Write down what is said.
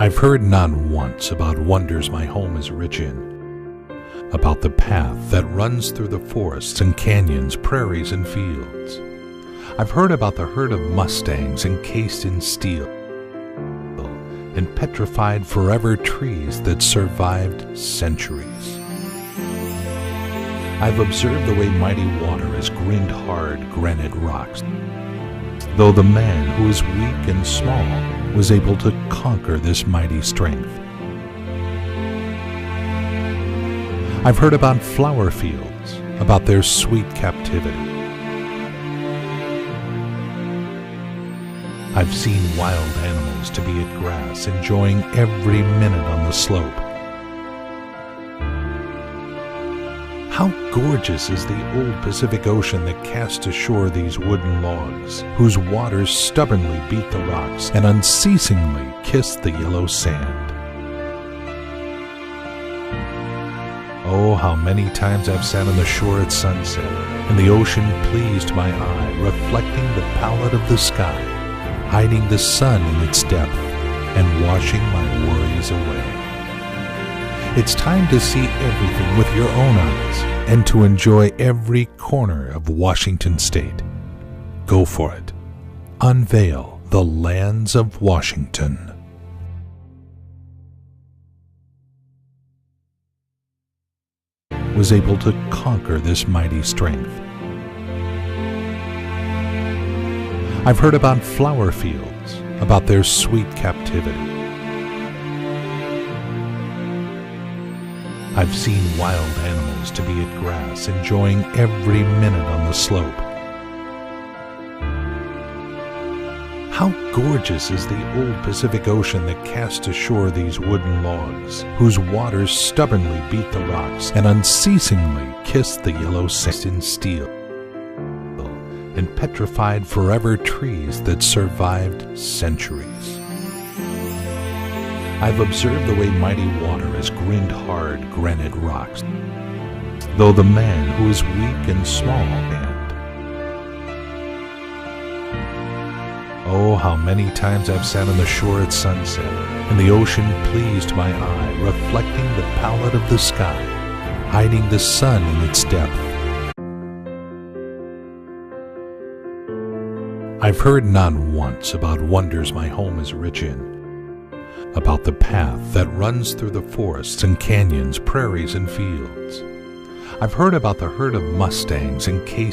I've heard not once about wonders my home is rich in, about the path that runs through the forests and canyons, prairies and fields. I've heard about the herd of mustangs encased in steel and petrified forever trees that survived centuries. I've observed the way mighty water has grinned hard granite rocks, though the man who is weak and small was able to conquer this mighty strength. I've heard about flower fields, about their sweet captivity. I've seen wild animals to be at grass, enjoying every minute on the slope. How gorgeous is the old Pacific Ocean that casts ashore these wooden logs, whose waters stubbornly beat the rocks and unceasingly kiss the yellow sand. Oh, how many times I've sat on the shore at sunset, and the ocean pleased my eye, reflecting the pallor of the sky, hiding the sun in its depth, and washing my worries away. It's time to see everything with your own eyes and to enjoy every corner of Washington State. Go for it. Unveil the lands of Washington. Was able to conquer this mighty strength. I've heard about flower fields, about their sweet captivity. I've seen wild animals to be at grass, enjoying every minute on the slope. How gorgeous is the old Pacific Ocean that casts ashore these wooden logs, whose waters stubbornly beat the rocks and unceasingly kiss the yellow sand in steel, and petrified forever trees that survived centuries. I've observed the way mighty water has grinned hard granite rocks, though the man who is weak and small can't. Oh, how many times I've sat on the shore at sunset, and the ocean pleased my eye, reflecting the pallor of the sky, hiding the sun in its depth. I've heard not once about wonders my home is rich in, about the path that runs through the forests and canyons, prairies and fields. I've heard about the herd of mustangs encased